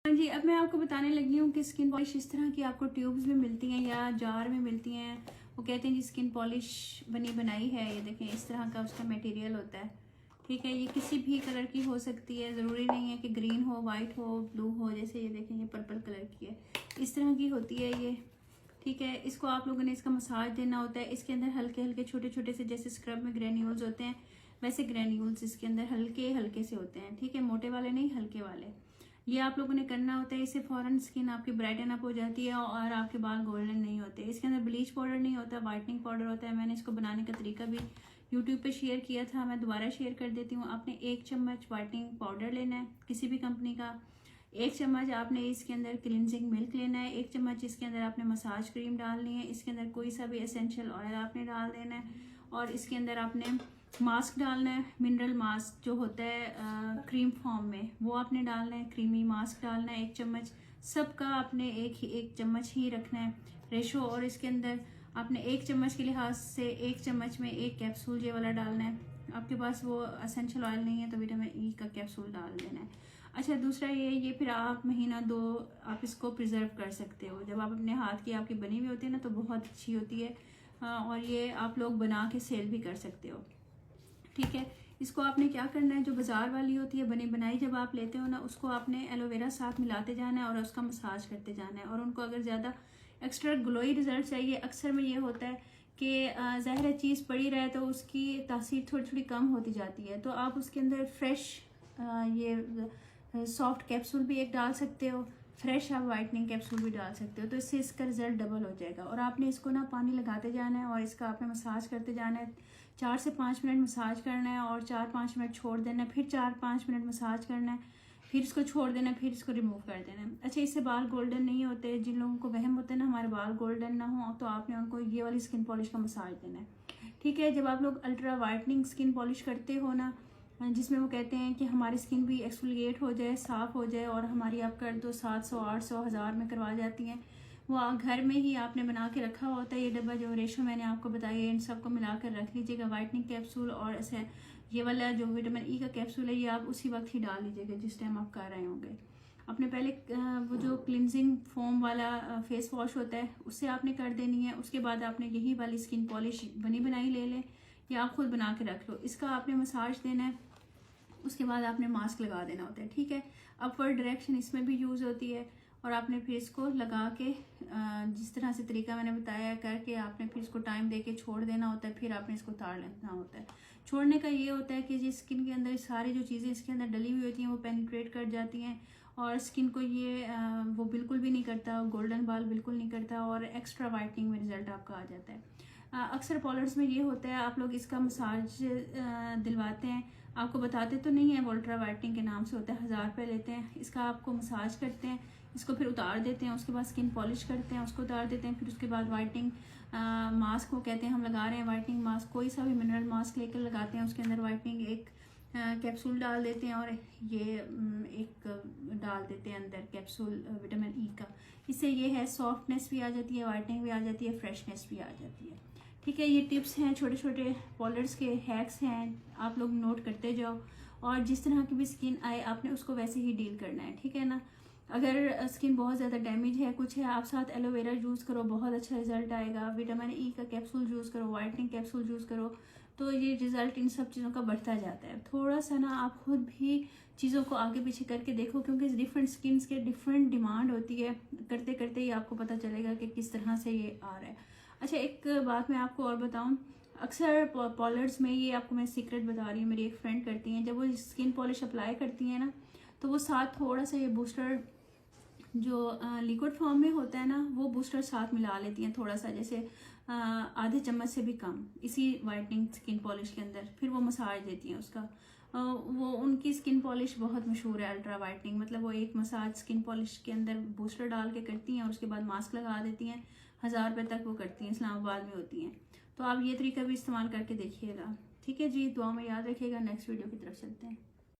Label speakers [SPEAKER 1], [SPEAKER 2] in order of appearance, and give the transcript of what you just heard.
[SPEAKER 1] हाँ जी, अब मैं आपको बताने लगी हूँ कि स्किन पॉलिश इस तरह की आपको ट्यूब्स में मिलती हैं या जार में मिलती हैं। वो कहते हैं जी स्किन पॉलिश बनी बनाई है। ये देखें इस तरह का उसका मटेरियल होता है। ठीक है, ये किसी भी कलर की हो सकती है, ज़रूरी नहीं है कि ग्रीन हो, वाइट हो, ब्लू हो। जैसे ये देखें ये पर्पल कलर की है, इस तरह की होती है ये। ठीक है, इसको आप लोगों ने इसका मसाज देना होता है। इसके अंदर हल्के हल्के छोटे छोटे से, जैसे स्क्रब में ग्रेन्यूल्स होते हैं वैसे ग्रेन्यूल्स इसके अंदर हल्के हल्के से होते हैं। ठीक है, मोटे वाले नहीं, हल्के वाले। ये आप लोगों ने करना होता है। इससे फौरन स्किन आपकी ब्राइटन अप हो जाती है और आपके बाल गोल्डन नहीं होते। इसके अंदर ब्लीच पाउडर नहीं होता, वाइटनिंग पाउडर होता है। मैंने इसको बनाने का तरीका भी यूट्यूब पे शेयर किया था, मैं दोबारा शेयर कर देती हूँ। आपने 1 चम्मच वाइटनिंग पाउडर लेना है किसी भी कंपनी का। 1 चम्मच आपने इसके अंदर क्लिनजिंग मिल्क लेना है। 1 चम्मच इसके अंदर आपने मसाज क्रीम डालनी है। इसके अंदर कोई सा भी एसेंशियल ऑयल आपने डाल देना है और इसके अंदर आपने मास्क डालना है। मिनरल मास्क जो होता है क्रीम फॉर्म में, वो आपने डालना है। क्रीमी मास्क डालना है 1 चम्मच। सबका आपने एक चम्मच ही रखना है रेशो। और इसके अंदर आपने 1 चम्मच के लिहाज से 1 चम्मच में 1 कैप्सूल ये वाला डालना है। आपके पास वो एसेंशियल ऑयल नहीं है तो विटामिन ई का कैप्सूल डाल देना है। अच्छा, दूसरा ये फिर आप महीना 2 आप इसको प्रिजर्व कर सकते हो। जब आप अपने हाथ की आपकी बनी हुई होती है ना तो बहुत अच्छी होती है। और ये आप लोग बना के सेल भी कर सकते हो। ठीक है, इसको आपने क्या करना है, जो बाजार वाली होती है बनी बनाई जब आप लेते हो ना, उसको आपने एलोवेरा साथ मिलाते जाना है और उसका मसाज करते जाना है। और उनको अगर ज़्यादा एक्स्ट्रा ग्लोई रिजल्ट चाहिए, अक्सर में ये होता है कि ज़ाहिर चीज़ पड़ी रहे तो उसकी तासीर थोड़ी थोड़ी कम होती जाती है। तो आप उसके अंदर फ्रेश ये सॉफ्ट कैप्सूल भी एक डाल सकते हो, फ्रेश आप वाइटनिंग कैप्सूल भी डाल सकते हो। तो इससे इसका रिजल्ट डबल हो जाएगा। और आपने इसको ना पानी लगाते जाना है और इसका आपने मसाज करते जाना है। 4 से 5 मिनट मसाज करना है और 4-5 मिनट छोड़ देना है। फिर 4-5 मिनट मसाज करना है, फिर इसको छोड़ देना है, फिर इसको रिमूव कर देना है। अच्छा, इससे बाल गोल्डन नहीं होते। जिन लोगों को वहम होता है ना हमारे बाल गोल्डन ना हो, तो आपने उनको ये वाली स्किन पॉलिश का मसाज देना है। ठीक है, जब आप लोग अल्ट्रा वाइटनिंग स्किन पॉलिश करते हो ना, जिसमें वो कहते हैं कि हमारी स्किन भी एक्सफोलिएट हो जाए, साफ़ हो जाए, और हमारी आप कर दो 700, 800, 1000 में करवा जाती हैं। वो घर में ही आपने बना के रखा होता है। ये डब्बा जो रेशो मैंने आपको बताया, इन सबको मिला कर रख लीजिएगा। वाइटनिंग कैप्सूल और ऐसे ये वाला जो विटामिन ई का कैप्सूल है, ये आप उसी वक्त ही डाल लीजिएगा जिस टाइम आप कर रहे होंगे। अपने पहले वो जो क्लिनजिंग फोम वाला फेस वॉश होता है उससे आपने कर देनी है। उसके बाद आपने यही वाली स्किन पॉलिश बनी बनाई ले लें या आप खुद बना के रख लो। इसका आपने मसाज देना है, उसके बाद आपने मास्क लगा देना होता है। ठीक है, अपवर्ड डायरेक्शन इसमें भी यूज़ होती है। और आपने फिर इसको लगा के जिस तरह से तरीका मैंने बताया करके आपने फिर इसको टाइम दे के छोड़ देना होता है। फिर आपने इसको उतार लेना होता है। छोड़ने का ये होता है कि जिस स्किन के अंदर सारी जो चीज़ें इसके अंदर डली हुई होती हैं वो पेनिट्रेट कर जाती हैं और स्किन को ये वो बिल्कुल भी नहीं करता, गोल्डन बाल बिल्कुल नहीं करता और एक्स्ट्रा वाइटनिंग में रिजल्ट आपका आ जाता है। अक्सर पार्लर्स में ये होता है, आप लोग इसका मसाज दिलवाते हैं, आपको बताते तो नहीं है, अल्ट्रा वाइटनिंग के नाम से होता है, 1000 रुपये लेते हैं। इसका आपको मसाज करते हैं, इसको फिर उतार देते हैं, उसके बाद स्किन पॉलिश करते हैं, उसको उतार देते हैं, फिर उसके बाद वाइटनिंग मास्क वो कहते हैं हम लगा रहे हैं वाइटनिंग मास्क। कोई सा भी मिनरल मास्क लेकर लगाते हैं, उसके अंदर वाइटनिंग एक कैप्सूल डाल देते हैं और ये एक डाल देते हैं अंदर कैप्सूल विटामिन ई का। इससे ये है सॉफ्टनेस भी आ जाती है, वाइटनिंग भी आ जाती है, फ्रेशनेस भी आ जाती है। ठीक है, ये टिप्स हैं, छोटे छोटे पार्लर्स के हैक्स हैं, आप लोग नोट करते जाओ और जिस तरह की भी स्किन आए आपने उसको वैसे ही डील करना है। ठीक है ना, अगर स्किन बहुत ज़्यादा डैमेज है, कुछ है, आप साथ एलोवेरा यूज़ करो, बहुत अच्छा रिजल्ट आएगा। विटामिन ई का कैप्सूल यूज़ करो, वाइटनिंग कैप्सूल यूज़ करो, तो ये रिजल्ट इन सब चीज़ों का बढ़ता जाता है। थोड़ा सा ना आप खुद भी चीज़ों को आगे पीछे करके देखो, क्योंकि डिफरेंट स्किन्स के डिफरेंट डिमांड होती है। करते करते ही आपको पता चलेगा कि किस तरह से ये आ रहा है। अच्छा, एक बात मैं आपको और बताऊं, अक्सर पार्लर्स में, ये आपको मैं सीक्रेट बता रही हूँ, मेरी एक फ्रेंड करती हैं, जब वो स्किन पॉलिश अप्लाई करती हैं ना तो वो साथ थोड़ा सा ये बूस्टर जो लिक्विड फॉर्म में होता है ना, वो बूस्टर साथ मिला लेती हैं थोड़ा सा, जैसे आधे चम्मच से भी कम इसी वाइटनिंग स्किन पॉलिश के अंदर, फिर वो मसाज देती हैं उसका। वो उनकी स्किन पॉलिश बहुत मशहूर है, अल्ट्रा वाइटनिंग। मतलब वो एक मसाज स्किन पॉलिश के अंदर बूस्टर डाल के करती हैं और उसके बाद मास्क लगा देती हैं। 1000 रुपये तक वो करती हैं, इस्लामाबाद में होती हैं। तो आप ये तरीका भी इस्तेमाल करके देखिएगा। ठीक है जी, दुआ में याद रखिएगा। नेक्स्ट वीडियो की तरफ चलते हैं।